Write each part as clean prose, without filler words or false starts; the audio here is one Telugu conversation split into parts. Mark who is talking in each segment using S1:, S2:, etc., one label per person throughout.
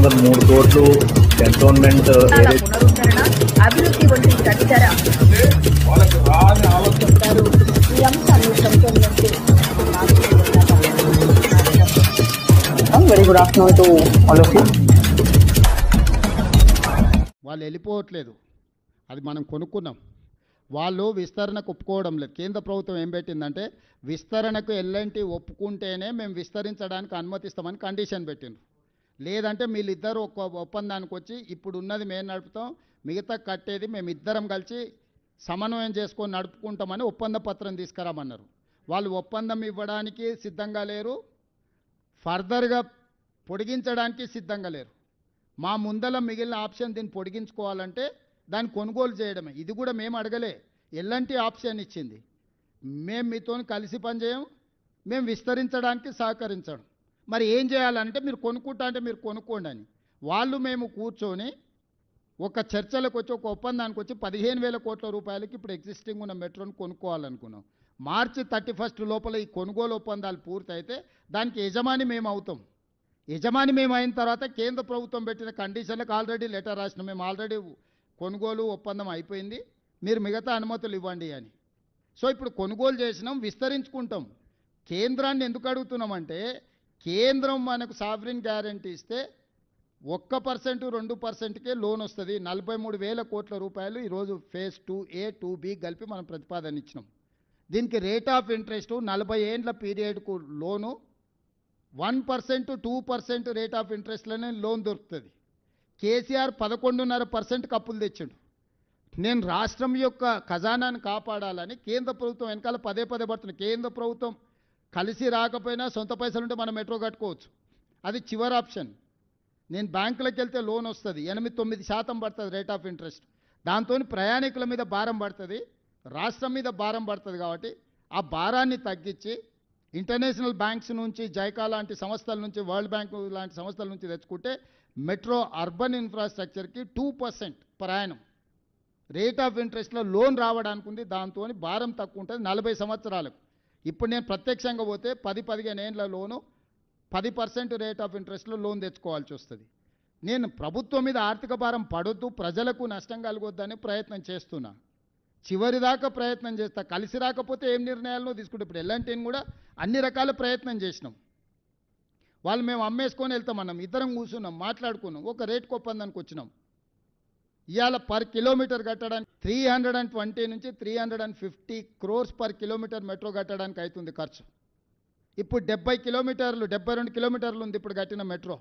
S1: 303 కోట్లు కంటోన్మెంట్
S2: పునరుద్ధరణ అభివృద్ధి వంటి తదితర ఈ అంశాన్ని ప్రభుత్వం నుంచి
S3: very good afternoon to all of you.
S4: వాళ్ళు వెళ్ళిపోవట్లేదు, అది మనం కొనుక్కున్నాం. వాళ్ళు విస్తరణకు ఒప్పుకోవడం లేదు. కేంద్ర ప్రభుత్వం ఏం పెట్టిందంటే విస్తరణకు ఎల్ఎన్టీ ఒప్పుకుంటేనే మేము విస్తరించడానికి అనుమతిస్తామని కండిషన్ పెట్టిండ్రు. లేదంటే వీళ్ళిద్దరు ఒక ఒప్పందానికి వచ్చి ఇప్పుడు ఉన్నది మేము నడుపుతాం, మిగతా కట్టేది మేము ఇద్దరం కలిసి సమన్వయం చేసుకొని నడుపుకుంటామని ఒప్పంద పత్రం తీసుకురామన్నారు. వాళ్ళు ఒప్పందం ఇవ్వడానికి సిద్ధంగా లేరు, ఫర్దర్గా పొడిగించడానికి సిద్ధంగా లేరు. మా ముందల మిగిలిన ఆప్షన్ దీన్ని పొడిగించుకోవాలంటే దాన్ని కొనుగోలు చేయడమే. ఇది కూడా మేము అడగలే, ఎల్ఎన్టీ ఆప్షన్ ఇచ్చింది. మేము మీతో కలిసి పనిచేయం, మేము విస్తరించడానికి సహకరించడం. మరి ఏం చేయాలంటే మీరు కొనుక్కుంటా అంటే మీరు కొనుక్కోండి అని. వాళ్ళు మేము కూర్చొని ఒక చర్చలకు వచ్చి ఒక ఒప్పందానికి వచ్చి 15,000 కోట్ల రూపాయలకి ఇప్పుడు ఎగ్జిస్టింగ్ ఉన్న మెట్రోని కొనుక్కోవాలనుకున్నాం. మార్చి 31 లోపల ఈ కొనుగోలు ఒప్పందాలు పూర్తయితే దానికి యజమాని మేము అవుతాం. యజమాని మేము అయిన తర్వాత కేంద్ర ప్రభుత్వం పెట్టిన కండిషన్లకు ఆల్రెడీ లెటర్ రాసినాం, మేము ఆల్రెడీ కొనుగోలు ఒప్పందం అయిపోయింది, మీరు మిగతా అనుమతులు ఇవ్వండి అని. సో ఇప్పుడు కొనుగోలు చేసినాం, విస్తరించుకుంటాం. కేంద్రాన్ని ఎందుకు అడుగుతున్నామంటే కేంద్రం మనకు సావరిన్ గ్యారంటీ ఇస్తే 1% 2%కే లోన్ వస్తుంది. 43,000 కోట్ల రూపాయలు ఈరోజు ఫేజ్ 2A 2B కలిపి మనం ప్రతిపాదన ఇచ్చినాం. దీనికి రేట్ ఆఫ్ ఇంట్రెస్ట్ 40 ఏండ్ల పీరియడ్కు లోను 1% 2% రేట్ ఆఫ్ ఇంట్రెస్ట్లోనే లోన్ దొరుకుతుంది. కేసీఆర్ 11.5% అప్పులు తెచ్చిండు. నేను రాష్ట్రం యొక్క ఖజానాను కాపాడాలని కేంద్ర ప్రభుత్వం వెనకాల పదే పడుతుంది. కేంద్ర ప్రభుత్వం కలిసి రాకపోయినా సొంత పైసలుంటే మనం మెట్రో కట్టుకోవచ్చు, అది చివరి ఆప్షన్. నేను బ్యాంకులకు వెళ్తే లోన్ వస్తుంది, 8-9% పడుతుంది రేట్ ఆఫ్ ఇంట్రెస్ట్. దాంతో ప్రయాణికుల మీద భారం పడుతుంది, రాష్ట్రం మీద భారం పడుతుంది. కాబట్టి ఆ భారాన్ని తగ్గించి ఇంటర్నేషనల్ బ్యాంక్స్ నుంచి, జైకా లాంటి సంస్థల నుంచి, వరల్డ్ బ్యాంక్ లాంటి సంస్థల నుంచి తెచ్చుకుంటే మెట్రో అర్బన్ ఇన్ఫ్రాస్ట్రక్చర్కి 2% ప్రయాణం రేట్ ఆఫ్ ఇంట్రెస్ట్లో లోన్ రావడానికి ఉంది. దాంతో భారం తక్కువ ఉంటుంది 40 సంవత్సరాలకు. ఇప్పుడు నేను ప్రత్యక్షంగా పోతే 10-15 ఏండ్ల లోను 10% రేట్ ఆఫ్ ఇంట్రెస్ట్లో లోన్ తెచ్చుకోవాల్సి వస్తుంది. నేను ప్రభుత్వం మీద ఆర్థిక భారం పడొద్దు, ప్రజలకు నష్టం కలగొద్దని ప్రయత్నం చేస్తున్నా, చివరిదాకా ప్రయత్నం చేస్తా. కలిసి రాకపోతే ఏం నిర్ణయాలను తీసుకుంటే ఇప్పుడు ఎల్ఎన్టీని కూడా అన్ని రకాల ప్రయత్నం చేసినాం. వాళ్ళు మేము అమ్మేసుకొని వెళ్తామన్నాం, ఇద్దరం కూర్చున్నాం, మాట్లాడుకున్నాం, ఒక రేటుకు ఒప్పందానికి వచ్చినాం. ఇవాళ పర్ కిలోమీటర్ కట్టడానికి 320 నుంచి 350 crores పర్ కిలోమీటర్ మెట్రో కట్టడానికి అవుతుంది ఖర్చు. ఇప్పుడు 70 కిలోమీటర్లు 72 కిలోమీటర్లు ఉంది ఇప్పుడు కట్టిన మెట్రో.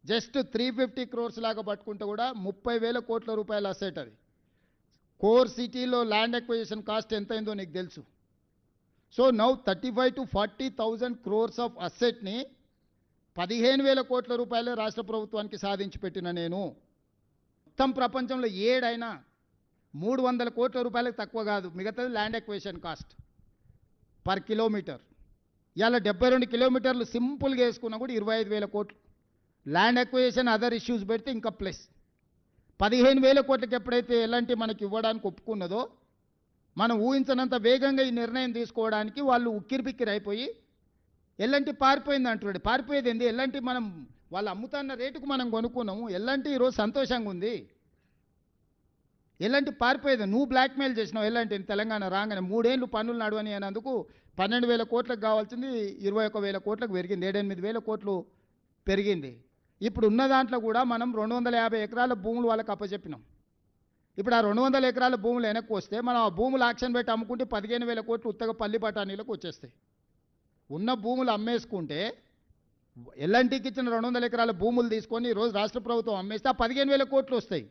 S4: జస్ట్ 350 crores లాగా పట్టుకుంటే కూడా 30,000 కోట్ల రూపాయల అసెట్ అది. కోర్ సిటీలో ల్యాండ్ ఎక్విజిషన్ కాస్ట్ ఎంత అయిందో నీకు తెలుసు. So now 35,000 to 40,000 crores of అసెట్ని 15,000 కోట్ల రూపాయలే రాష్ట్ర ప్రభుత్వానికి సాధించి పెట్టిన నేను. మొత్తం ప్రపంచంలో ఏడైనా 300 కోట్ల రూపాయలకు తక్కువ కాదు మిగతాది land acquisition cost per kilometre. ఇవాళ 72 కిలోమీటర్లు సింపుల్గా వేసుకున్నా కూడా 25,000 కోట్లు. ల్యాండ్ ఎక్విజిషన్ అదర్ ఇష్యూస్ పెడితే ఇంకా ప్లస్ 15,000 కోట్లకి ఎప్పుడైతే ఎలాంటి మనకి ఇవ్వడానికి ఒప్పుకున్నదో మనం ఊహించినంత వేగంగా ఈ నిర్ణయం తీసుకోవడానికి వాళ్ళు ఉక్కిరిబిక్కిరి అయిపోయి ఎల్ఎన్టీ పారిపోయింది అంటున్నాడు. పారిపోయేది ఏంది? ఎల్ఎన్టీ మనం వాళ్ళు అమ్ముతున్న రేటుకు మనం కొనుక్కున్నాము. ఎల్ఎన్టీ ఈరోజు సంతోషంగా ఉంది. ఎల్ఎన్టీ పారిపోయేది, నువ్వు బ్లాక్మెయిల్ చేసినావు ఎల్ఎన్టీని. తెలంగాణ రాగానే 3 ఏళ్ళు పన్నులు నడవని అనేందుకు 12,000 కోట్లకు కావాల్సింది 21,000 కోట్లకు పెరిగింది, 7-8,000 కోట్లు పెరిగింది. ఇప్పుడు ఉన్న దాంట్లో కూడా మనం 250 ఎకరాల భూములు వాళ్ళకి అప్పచెప్పినాం. ఇప్పుడు ఆ 200 ఎకరాల భూములు వెనక్కి వస్తే మనం ఆ భూములు ఆక్షన్ పెట్టి అమ్ముకుంటే 15,000 కోట్లు ఉత్తగా పల్లి బఠానీలకు వచ్చేస్తాయి. ఉన్న భూములు అమ్మేసుకుంటే ఎల్ఎన్టీకి ఇచ్చిన 200 ఎకరాల భూములు తీసుకొని ఈరోజు రాష్ట్ర ప్రభుత్వం అమ్మేస్తే ఆ 15,000 కోట్లు వస్తాయి.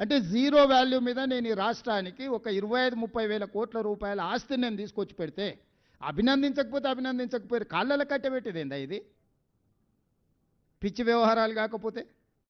S4: అంటే జీరో వాల్యూ మీద నేను ఈ రాష్ట్రానికి ఒక 25-30 కోట్ల రూపాయల ఆస్తిని నేను తీసుకొచ్చి పెడితే అభినందించకపోతే కాళ్ళలో కట్టబెట్టేది ఏందా ఇది? పిచ్చి వ్యవహారాలు కాకపోతే